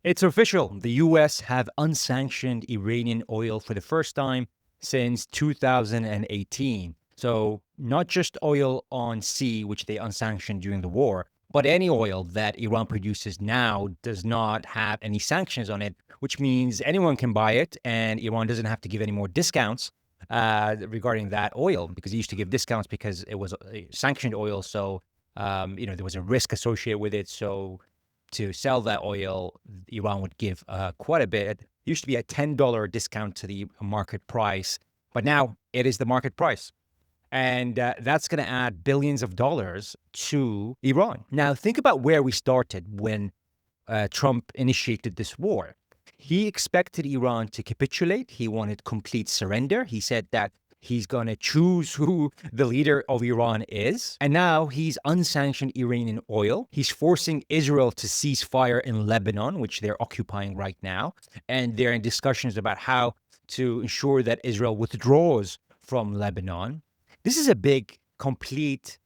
It's official. The US have unsanctioned Iranian oil for the first time since 2018. So, not just oil on sea, which they unsanctioned during the war, but any oil that Iran produces now does not have any sanctions on it, which means anyone can buy it and Iran doesn't have to give any more discounts regarding that oil because he used to give discounts because it was sanctioned oil. So, there was a risk associated with it. So, to sell that oil, Iran would give quite a bit. It used to be a $10 discount to the market price, but now it is the market price. And that's going to add billions of dollars to Iran. Now, think about where we started when Trump initiated this war. He expected Iran to capitulate. He wanted complete surrender. He said that he's going to choose who the leader of Iran is. And now he's unsanctioned Iranian oil. He's forcing Israel to cease fire in Lebanon, which they're occupying right now. And they're in discussions about how to ensure that Israel withdraws from Lebanon. This is a big, complete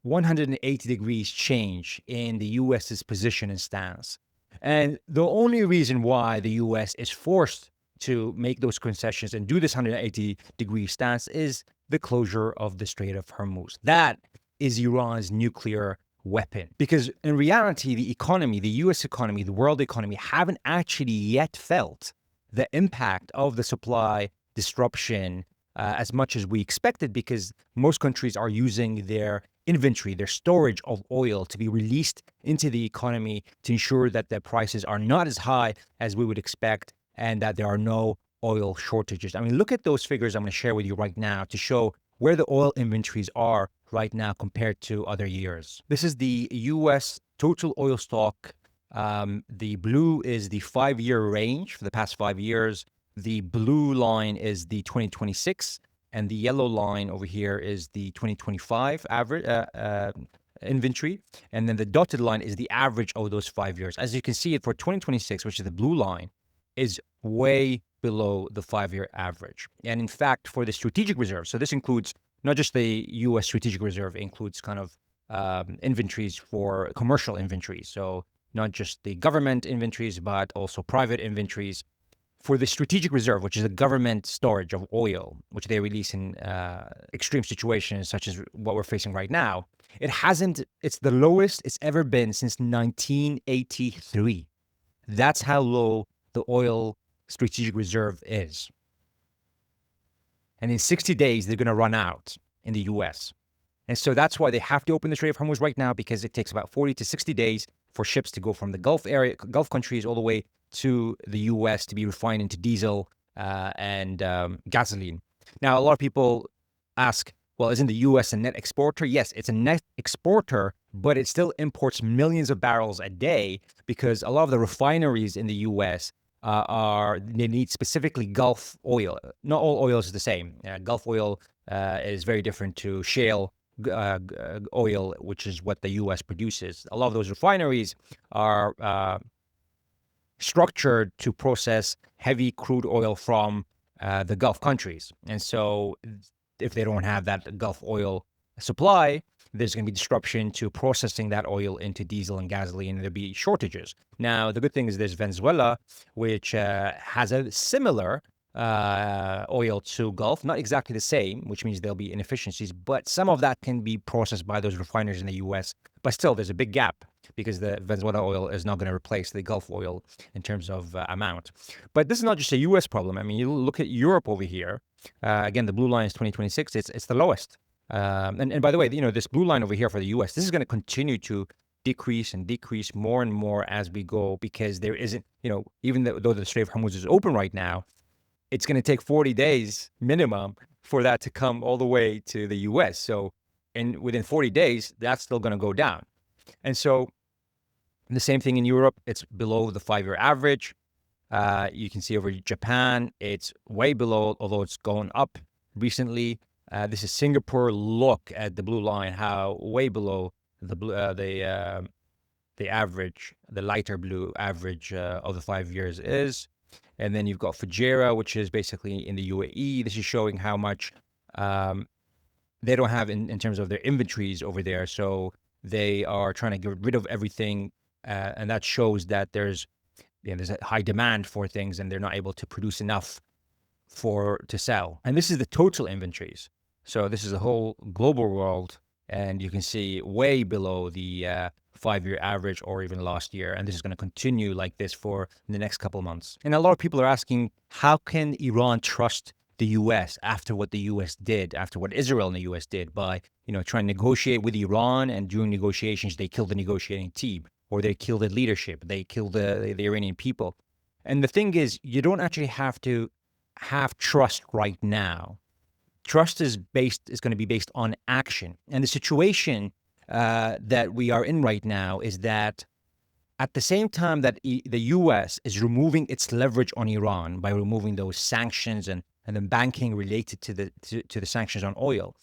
180 degrees change in the US's position and stance. And the only reason why the US is forced to make those concessions and do this 180-degree stance is the closure of the Strait of Hormuz. That is Iran's nuclear weapon. Because in reality, the economy, the US economy, the world economy haven't actually yet felt the impact of the supply disruption as much as we expected, because most countries are using their inventory, their storage of oil to be released into the economy to ensure that the prices are not as high as we would expect and that there are no oil shortages. I mean, look at those figures I'm going to share with you right now to show where the oil inventories are right now compared to other years. This is the US total oil stock. The blue is the 5-year range for the past 5 years. The blue line is the 2026, and the yellow line over here is the 2025 average inventory. And then the dotted line is the average of those 5 years. As you can see, for 2026, which is the blue line, is way below the 5-year average. And in fact, for the strategic reserve, so this includes not just the US strategic reserve, it includes kind of inventories for commercial inventories. So not just the government inventories, but also private inventories. For the strategic reserve, which is a government storage of oil, which they release in extreme situations such as what we're facing right now, it's the lowest it's ever been since 1983. That's how low the oil strategic reserve is. And in 60 days, they're going to run out in the US. And so that's why they have to open the Strait of Hormuz right now, because it takes about 40 to 60 days for ships to go from the Gulf countries, all the way to the US to be refined into diesel and gasoline. Now, a lot of people ask, well, isn't the US a net exporter? Yes, it's a net exporter, but it still imports millions of barrels a day because a lot of the refineries in the US they need specifically Gulf oil. Not all oil is the same. Gulf oil is very different to shale oil, which is what the US produces. A lot of those refineries are structured to process heavy crude oil from the Gulf countries. And so if they don't have that Gulf oil supply, there's going to be disruption to processing that oil into diesel and gasoline, and there'll be shortages. Now, the good thing is there's Venezuela, which has a similar oil to Gulf, not exactly the same, which means there'll be inefficiencies, but some of that can be processed by those refineries in the US. But still, there's a big gap because the Venezuela oil is not going to replace the Gulf oil in terms of amount. But this is not just a US problem. I mean, you look at Europe over here. Again, the blue line is 2026. It's the lowest. And by the way, this blue line over here for the US, this is going to continue to decrease and decrease more and more as we go, because there isn't, even though the Strait of Hormuz is open right now, it's going to take 40 days minimum for that to come all the way to the US. So within 40 days, that's still going to go down. And so the same thing in Europe, it's below the 5-year average. You can see over Japan, it's way below, although it's going up recently. This is Singapore. Look at the blue line, how way below the average, the lighter blue average of the 5 years is. And then you've got Fujairah, which is basically in the UAE. This is showing how much they don't have in terms of their inventories over there. So they are trying to get rid of everything. And that shows that there's there's a high demand for things and they're not able to produce enough to sell. And this is the total inventories. So this is the whole global world, and you can see way below the 5-year average or even last year. And this is going to continue like this for the next couple of months. And a lot of people are asking, how can Iran trust the U.S. after what the U.S. did, after what Israel and the U.S. did by, trying to negotiate with Iran, and during negotiations, they killed the negotiating team, or they killed the leadership, they killed the Iranian people. And the thing is, you don't actually have to have trust right now. Trust is going to be based on action. And the situation that we are in right now is that at the same time that the U.S. is removing its leverage on Iran by removing those sanctions and the banking related to the sanctions on oil,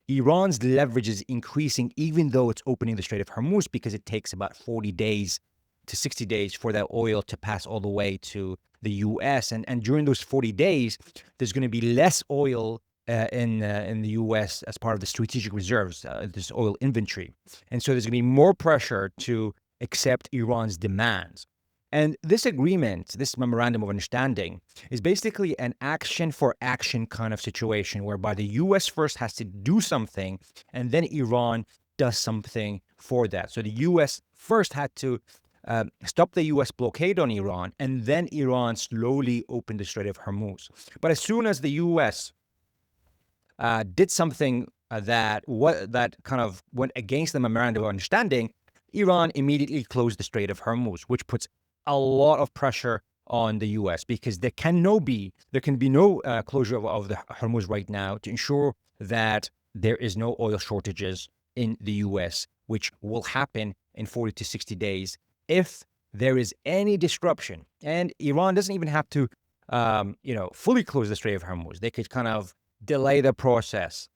Iran's leverage is increasing, even though it's opening the Strait of Hormuz, because it takes about 40 days to 60 days for that oil to pass all the way to the U.S. And during those 40 days, there's going to be less oil in the U.S. as part of the strategic reserves, this oil inventory. And so there's going to be more pressure to accept Iran's demands. And this agreement, this memorandum of understanding, is basically an action for action kind of situation, whereby the U.S. first has to do something, and then Iran does something for that. So the U.S. first had to stop the U.S. blockade on Iran, and then Iran slowly opened the Strait of Hormuz. But as soon as the U.S. Did something that kind of went against the memorandum of understanding, Iran immediately closed the Strait of Hormuz, which puts a lot of pressure on the U.S. because there can be no closure of the Hormuz right now to ensure that there is no oil shortages in the U.S., which will happen in 40 to 60 days if there is any disruption. And Iran doesn't even have to, fully close the Strait of Hormuz. They could kind of delay the process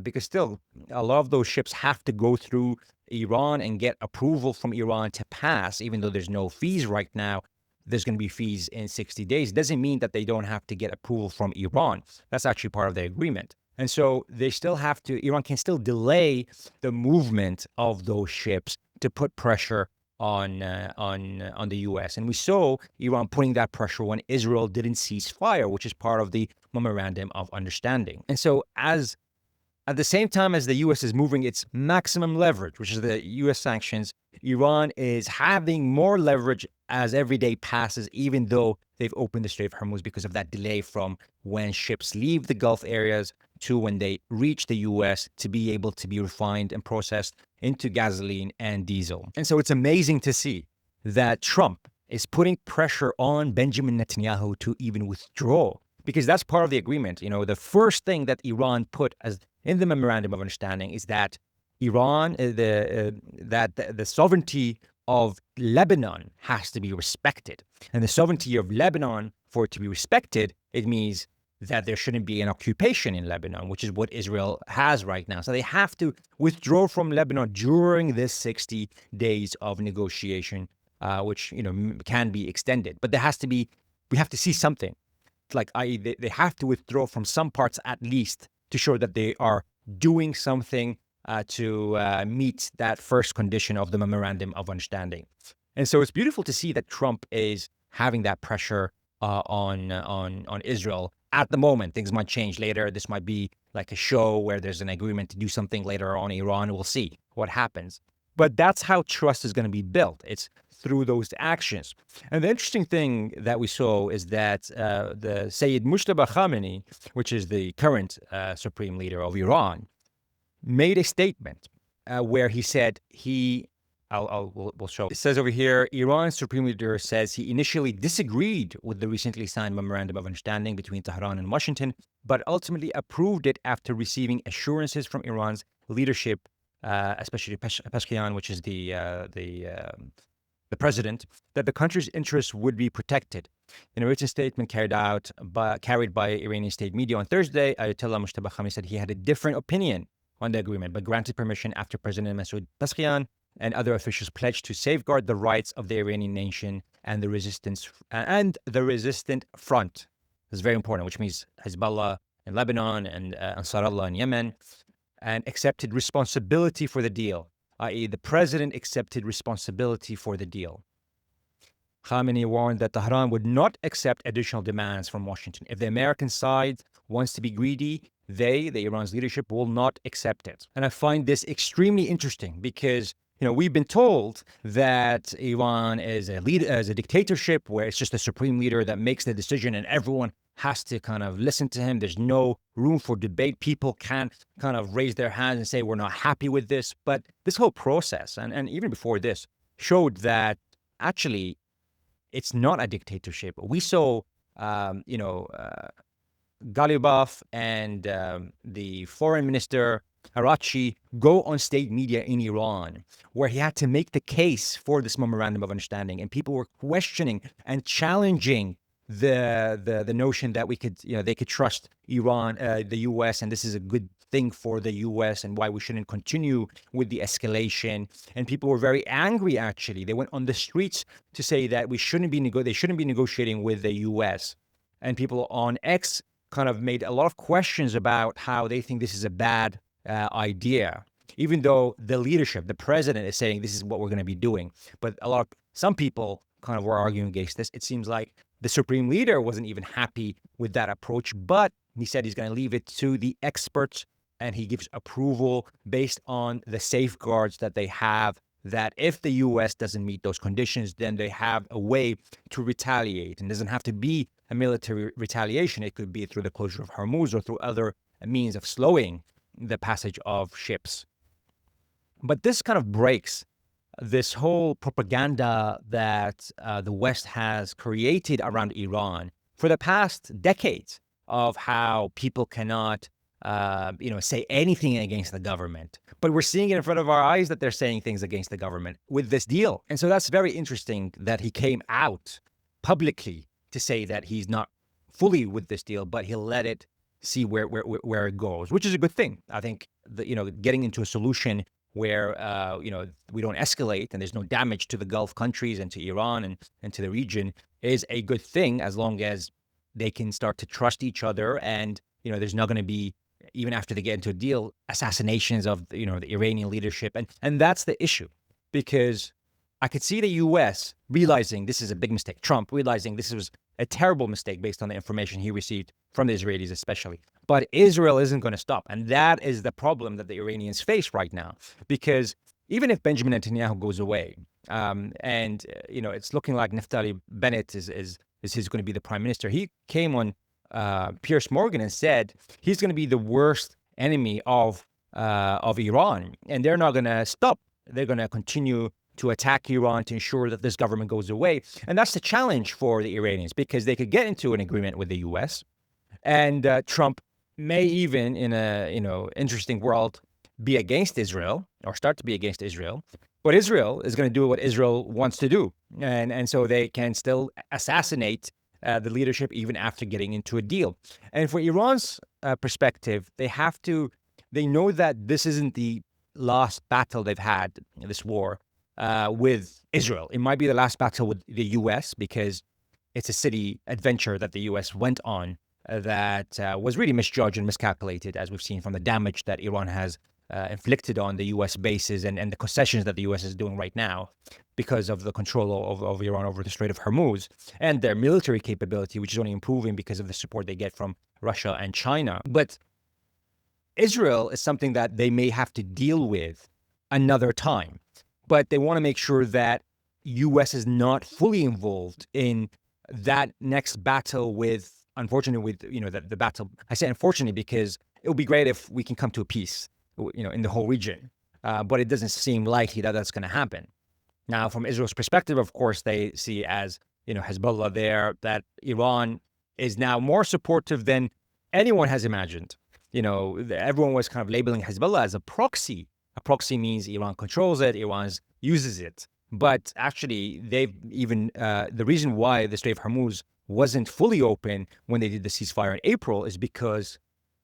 because still a lot of those ships have to go through Iran and get approval from Iran to pass. Even though there's no fees right now, there's going to be fees in 60 days. It doesn't mean that they don't have to get approval from Iran. That's actually part of the agreement. And so they still have to, Iran can still delay the movement of those ships to put pressure on the U.S. And we saw Iran putting that pressure when Israel didn't cease fire, which is part of the memorandum of understanding. And so at the same time as the U.S. is moving its maximum leverage, which is the U.S. sanctions, Iran is having more leverage as every day passes, even though they've opened the Strait of Hormuz, because of that delay from when ships leave the Gulf areas to when they reach the U.S. to be able to be refined and processed into gasoline and diesel. And so it's amazing to see that Trump is putting pressure on Benjamin Netanyahu to even withdraw, because that's part of the agreement. The first thing that Iran put as in the memorandum of understanding is that Iran, the sovereignty of Lebanon has to be respected. And the sovereignty of Lebanon, for it to be respected, it means that there shouldn't be an occupation in Lebanon, which is what Israel has right now. So they have to withdraw from Lebanon during this 60 days of negotiation, which can be extended. But we have to see something. They have to withdraw from some parts at least to show that they are doing something to meet that first condition of the memorandum of understanding. And so it's beautiful to see that Trump is having that pressure on Israel at the moment. Things might change later. This might be like a show where there's an agreement to do something later on Iran. We'll see what happens. But that's how trust is going to be built. It's through those actions. And the interesting thing that we saw is that the Sayyid Mujtaba Khamenei, which is the current supreme leader of Iran, made a statement where he said we'll show. It says over here, Iran's supreme leader says he initially disagreed with the recently signed memorandum of understanding between Tehran and Washington, but ultimately approved it after receiving assurances from Iran's leadership, especially Pezeshkian, which is the president, that the country's interests would be protected. In a written statement carried by Iranian state media on Thursday, Ayatollah Mujtaba Khamenei said he had a different opinion on the agreement, but granted permission after President Masoud Pezeshkian and other officials pledged to safeguard the rights of the Iranian nation and the resistant front. This is very important, which means Hezbollah in Lebanon and Ansarallah in Yemen, and accepted responsibility for the deal, i.e. the president accepted responsibility for the deal. Khamenei warned that Tehran would not accept additional demands from Washington. If the American side wants to be greedy, the Iran's leadership, will not accept it. And I find this extremely interesting because we've been told that Iran is a dictatorship where it's just the supreme leader that makes the decision and everyone has to kind of listen to him. There's no room for debate. People can't kind of raise their hands and say, we're not happy with this. But this whole process, and even before this, showed that actually it's not a dictatorship. We saw, Galibaf and the foreign minister Arachi go on state media in Iran, where he had to make the case for this memorandum of understanding, and people were questioning and challenging the notion that they could trust Iran, the U.S., and this is a good thing for the U.S. and why we shouldn't continue with the escalation. And people were very angry. Actually, they went on the streets to say that they shouldn't be negotiating with the U.S. And people on X kind of made a lot of questions about how they think this is a bad idea, even though the leadership, the president, is saying this is what we're going to be doing. But some people kind of were arguing against this. It seems like the supreme leader wasn't even happy with that approach, but he said he's going to leave it to the experts, and he gives approval based on the safeguards that they have, that if the U.S. doesn't meet those conditions, then they have a way to retaliate. And it doesn't have to be a military retaliation. It could be through the closure of Hormuz or through other means of slowing the passage of ships. But this kind of breaks this whole propaganda that the West has created around Iran for the past decades of how people cannot say anything against the government. But we're seeing it in front of our eyes that they're saying things against the government with this deal. And so that's very interesting that he came out publicly to say that he's not fully with this deal, but he'll let it see where it goes, which is a good thing. I think that, getting into a solution where, we don't escalate and there's no damage to the Gulf countries and to Iran and to the region is a good thing, as long as they can start to trust each other. And, there's not going to be, even after they get into a deal, assassinations of, the Iranian leadership. And that's the issue, because I could see the U.S. realizing this is a big mistake. Trump realizing this was a terrible mistake based on the information he received from the Israelis especially. But Israel isn't going to stop. And that is the problem that the Iranians face right now. Because even if Benjamin Netanyahu goes away, it's looking like Naftali Bennett is going to be the prime minister. He came on Piers Morgan and said he's going to be the worst enemy of Iran. And they're not going to stop. They're going to continue to attack Iran to ensure that this government goes away. And that's the challenge for the Iranians, because they could get into an agreement with the U.S. and Trump may even, in a interesting world, be against Israel or start to be against Israel. But Israel is going to do what Israel wants to do, and so they can still assassinate the leadership even after getting into a deal. And for Iran's perspective, they know that this isn't the last battle they've had, this war with Israel. It might be the last battle with the U.S. because it's a city adventure that the U.S. went on that was really misjudged and miscalculated, as we've seen from the damage that Iran has inflicted on the U.S. bases and the concessions that the U.S. is doing right now because of the control of Iran over the Strait of Hormuz and their military capability, which is only improving because of the support they get from Russia and China. But Israel is something that they may have to deal with another time. But they want to make sure that U.S. is not fully involved in that next battle with, unfortunately, the battle. I say unfortunately because it would be great if we can come to a peace, in the whole region. But it doesn't seem likely that that's going to happen. Now, from Israel's perspective, of course, they see as, Hezbollah there, that Iran is now more supportive than anyone has imagined. Everyone was kind of labeling Hezbollah as a proxy. A proxy means Iran controls it, Iran uses it. But actually, they've even, the reason why the Strait of Hormuz wasn't fully open when they did the ceasefire in April is because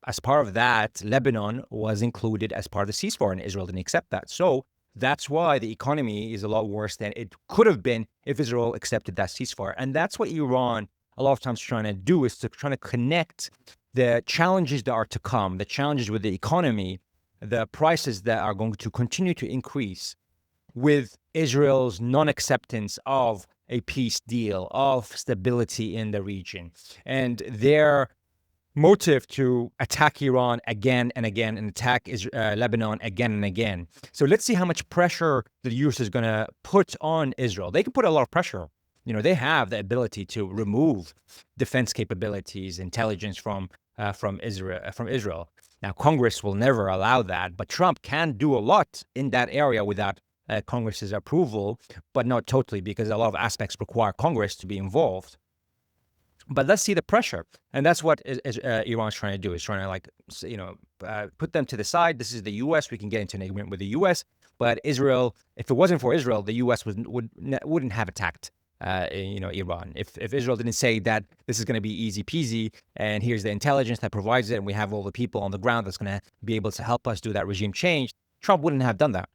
as part of that, Lebanon was included as part of the ceasefire, and Israel didn't accept that. So that's why the economy is a lot worse than it could have been if Israel accepted that ceasefire. And that's what Iran a lot of times trying to do, is to trying to connect the challenges that are to come, the challenges with the economy, the prices that are going to continue to increase, with Israel's non-acceptance of a peace deal of stability in the region. And their motive to attack Iran again and again and attack Lebanon again and again. So let's see how much pressure the US is going to put on Israel. They can put a lot of pressure. They have the ability to remove defense capabilities, intelligence from Israel. Now, Congress will never allow that, but Trump can do a lot in that area without Congress's approval, but not totally, because a lot of aspects require Congress to be involved. But let's see the pressure, and that's what Iran's trying to do. Is trying to put them to the side. This is the U.S. We can get into an agreement with the U.S. But Israel, if it wasn't for Israel, the U.S. wouldn't have attacked Iran. If Israel didn't say that this is going to be easy peasy, and here's the intelligence that provides it, and we have all the people on the ground that's going to be able to help us do that regime change, Trump wouldn't have done that.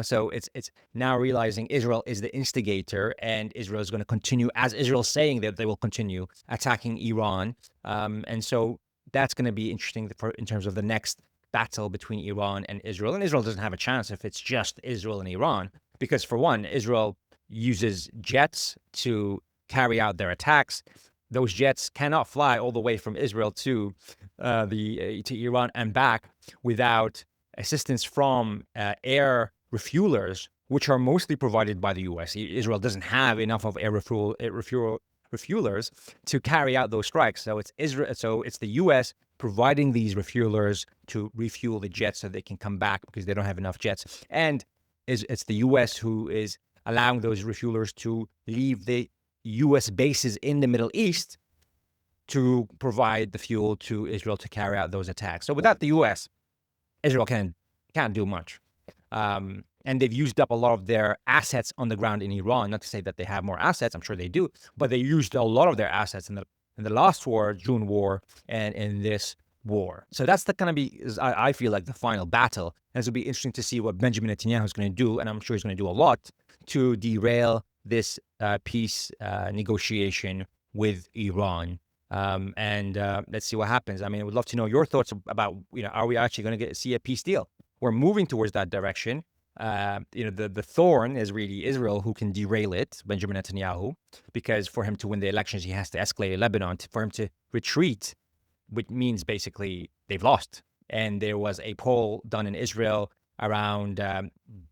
So it's now realizing Israel is the instigator, and Israel is going to continue, as Israel's saying that they will continue attacking Iran. And so that's going to be interesting in terms of the next battle between Iran and Israel. And Israel doesn't have a chance if it's just Israel and Iran, because for one, Israel uses jets to carry out their attacks. Those jets cannot fly all the way from Israel to Iran and back without assistance from air refuelers, which are mostly provided by the U.S. Israel doesn't have enough of air refuelers to carry out those strikes. So it's Israel. So it's the U.S. providing these refuelers to refuel the jets so they can come back, because they don't have enough jets. And it's the U.S. who is allowing those refuelers to leave the U.S. bases in the Middle East to provide the fuel to Israel to carry out those attacks. So without the U.S., Israel can't do much. And they've used up a lot of their assets on the ground in Iran. Not to say that they have more assets, I'm sure they do, but they used a lot of their assets in the last war, June war, and in this war. So that's going to be, I feel like, the final battle. And it'll be interesting to see what Benjamin Netanyahu is going to do, and I'm sure he's going to do a lot to derail this peace negotiation with Iran. And let's see what happens. I mean, I would love to know your thoughts about, are we actually going to see a peace deal? We're moving towards that direction. The thorn is really Israel, who can derail it, Benjamin Netanyahu, because for him to win the elections, he has to escalate Lebanon. For him to retreat, which means basically they've lost. And there was a poll done in Israel around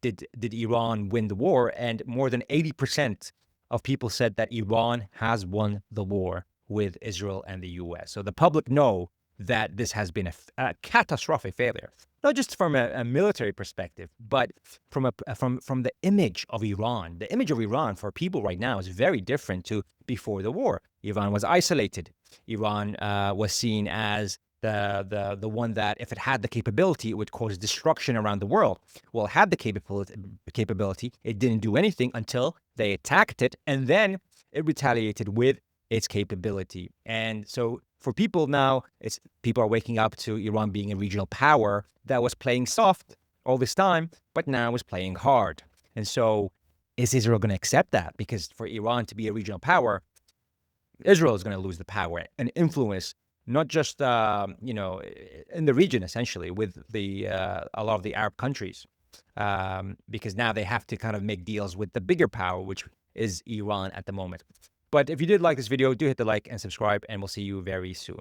did Iran win the war? And more than 80% of people said that Iran has won the war with Israel and the U.S. So the public know that this has been a catastrophic failure, not just from a military perspective, but from the image of Iran. The image of Iran for people right now is very different to before the war. Iran was isolated. Iran was seen as the one that, if it had the capability, it would cause destruction around the world. Well, it had the capability. It didn't do anything until they attacked it, and then it retaliated with its capability. And so for people now, people are waking up to Iran being a regional power that was playing soft all this time, but now is playing hard. And so is Israel going to accept that? Because for Iran to be a regional power, Israel is going to lose the power and influence, not just in the region, essentially, with a lot of the Arab countries, because now they have to kind of make deals with the bigger power, which is Iran at the moment. But if you did like this video, do hit the like and subscribe, and we'll see you very soon.